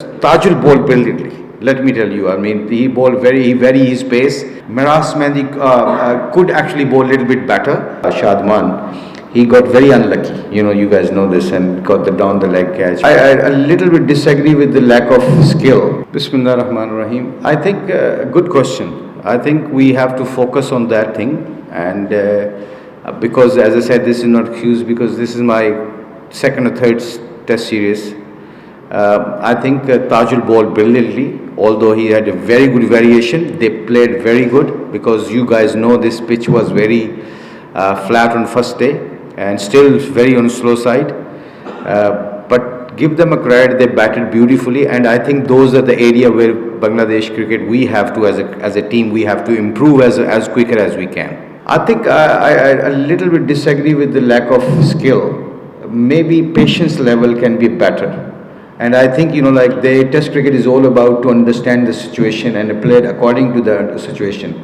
Tajul bowled brilliantly. Let me tell you, I mean, he bowled he varied his pace. Miras Mehndi could actually bowl a little bit better. Shadman, he got very unlucky. You guys know this, and got the down the leg catch. I a little bit disagree with the lack of skill. Bismillah Rahman Rahim. I think good question. I think we have to focus on that thing, and because, as I said, this is not excuse because this is my second or third test series. I think Tajul bowled brilliantly, although he had a very good variation. They played very good because you guys know this pitch was very flat on first day and still very on slow side. But give them a credit, they batted beautifully, and I think those are the area where Bangladesh cricket we have to, as a team, we have to improve as quicker as we can. I think I a little bit disagree with the lack of skill. Maybe patience level can be better. And I think, like the test cricket is all about to understand the situation and play it according to the situation.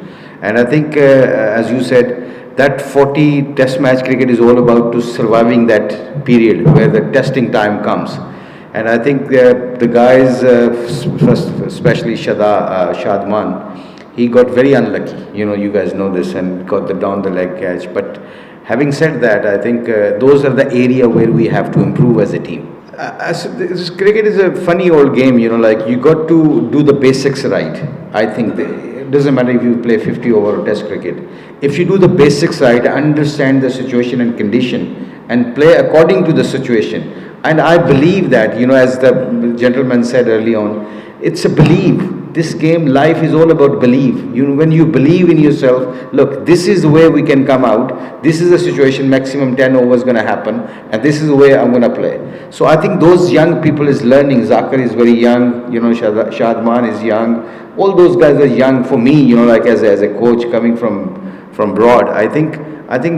And I think, as you said, that 40 test match cricket is all about to surviving that period where the testing time comes. And I think the guys, especially Shadman, he got very unlucky. You guys know this, and got the down the leg catch. But having said that, I think those are the area where we have to improve as a team. Cricket is a funny old game, like you got to do the basics right. I think it doesn't matter if you play 50 over test cricket. If you do the basics right, understand the situation and condition and play according to the situation. And I believe that, as the gentleman said early on, it's a belief. This game, life is all about belief. When you believe in yourself, look, this is the way we can come out. This is the situation, maximum 10 overs going to happen, and this is the way I'm going to play. So I think those young people is learning. Zakir is very young. Shadman is young. All those guys are young. For me, like as a coach coming from broad, I think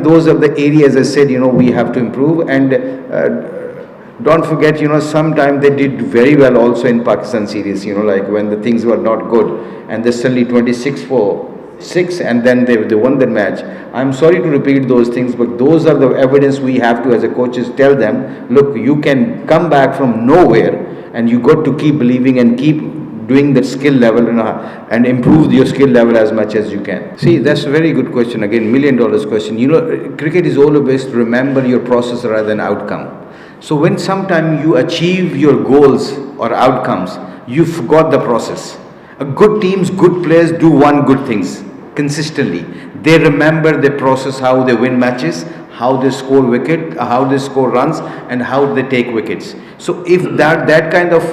those are the areas I said, we have to improve. And don't forget, sometimes they did very well also in Pakistan series, like when the things were not good and they suddenly 26 for 6 and then they won the match. I'm sorry to repeat those things, but those are the evidence we have to, as a coaches, tell them, look, you can come back from nowhere and you got to keep believing and keep doing the skill level and improve your skill level as much as you can. See, that's a very good question. Again, $1 million question. Cricket is always to remember your process rather than outcome. So when sometime you achieve your goals or outcomes, you forgot the process. A good teams, good players do one good things consistently. They remember the process, how they win matches, how they score wicket, how they score runs, and how they take wickets. So if that kind of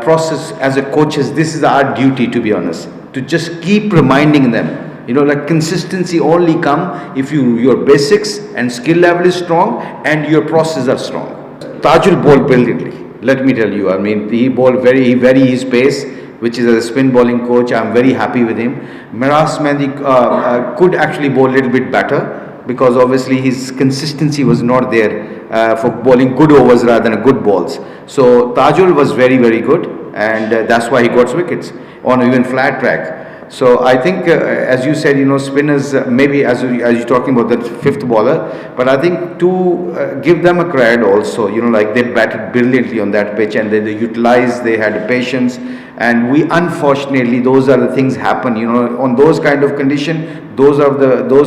process as a coaches, this is our duty, to be honest, to just keep reminding them. Like consistency only come if your basics and skill level is strong and your processes are strong. Tajul bowled brilliantly. Let me tell you, I mean, he varied his pace, which is as a spin bowling coach, I'm very happy with him. Miras Mehndi could actually bowl a little bit better because obviously his consistency was not there for bowling good overs rather than good balls. So Tajul was very, very good, and that's why he got wickets on even flat track. So I think, as you said, spinners, maybe as you're talking about that fifth bowler, but I think to give them a credit also, like they batted brilliantly on that pitch and they utilized, they had patience, and unfortunately, those are the things happen, on those kind of condition, those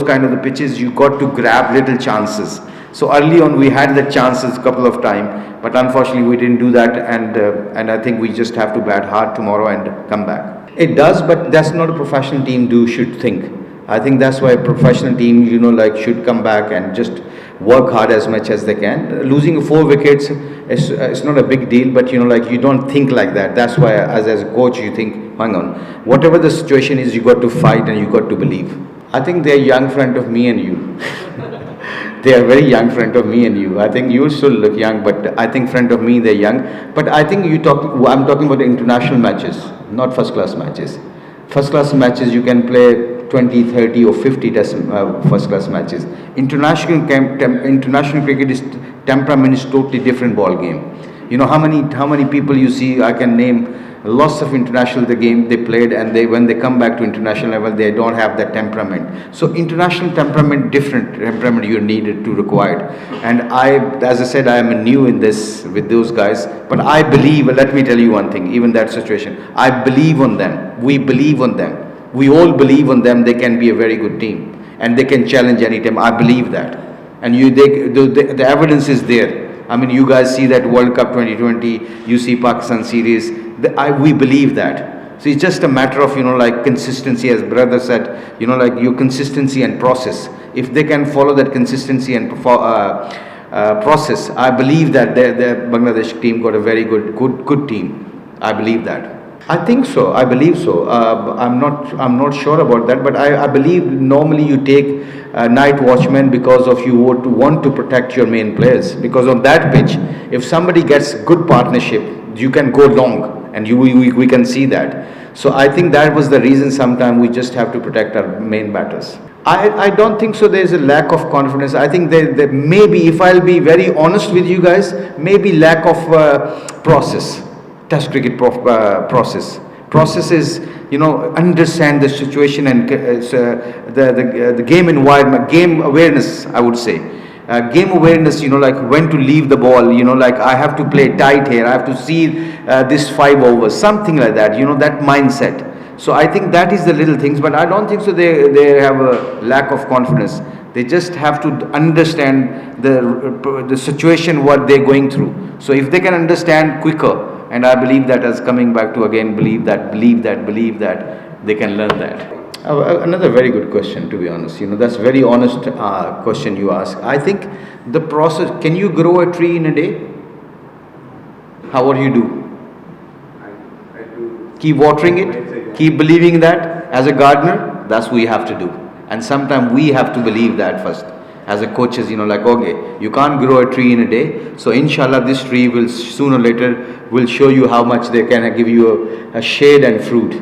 kind of the pitches, you got to grab little chances. So early on, we had the chances a couple of times, but unfortunately, we didn't do that, and I think we just have to bat hard tomorrow and come back. It does, but that's not a professional team should think. I think that's why a professional team, should come back and just work hard as much as they can. Losing 4 wickets is not a big deal, but you don't think like that. That's why, as a coach, you think, hang on, whatever the situation is, you got to fight and you got to believe. I think they're young friend of me and you. They are very young friend of me and you. I think you still look young, but I think friend of me, they're young. But I think I'm talking about the international matches, not first class matches. First class matches, you can play 20, 30 or 50 first class matches. International cricket is temperament is totally different ball game. How many people you see, I can name Lots of international the game they played, and when they come back to international level, they don't have that temperament. So international temperament, different temperament you needed to required. And as I said, I am new in this with those guys, but I believe. Let me tell you one thing. Even that situation, I believe on them. We believe on them. We all believe on them. They can be a very good team, and they can challenge any team. I believe that, and the evidence is there. I mean, you guys see that World Cup 2020, you see Pakistan series. We believe that. So it's just a matter of, like consistency, as brother said, like your consistency and process. If they can follow that consistency and process, I believe that the Bangladesh team got a very good team. I believe that. I think so. I believe so. I'm not sure about that, but I believe normally you take night watchmen because of you want to protect your main players. Because on that pitch, if somebody gets good partnership, you can go long, and we can see that. So I think that was the reason. Sometimes we just have to protect our main batters. I don't think so. There's a lack of confidence. I think there maybe, if I'll be very honest with you guys, maybe lack of process. Test cricket process. Process is, understand the situation and the game environment, game awareness, I would say. Game awareness, like when to leave the ball, like I have to play tight here, I have to see this 5 overs, something like that, that mindset. So I think that is the little things, but I don't think so they have a lack of confidence. They just have to understand the situation, what they're going through. So if they can understand quicker, and I believe that, as coming back to again, believe that, they can learn that. Another very good question, to be honest. That's very honest question you ask. I think the process, can you grow a tree in a day? How would you do? I do. Keep watering it, keep believing that. As a gardener, that's what we have to do. And sometimes we have to believe that first. As a coaches, like, okay, you can't grow a tree in a day. So inshallah, this tree will sooner or later will show you how much they can give you a shade and fruit.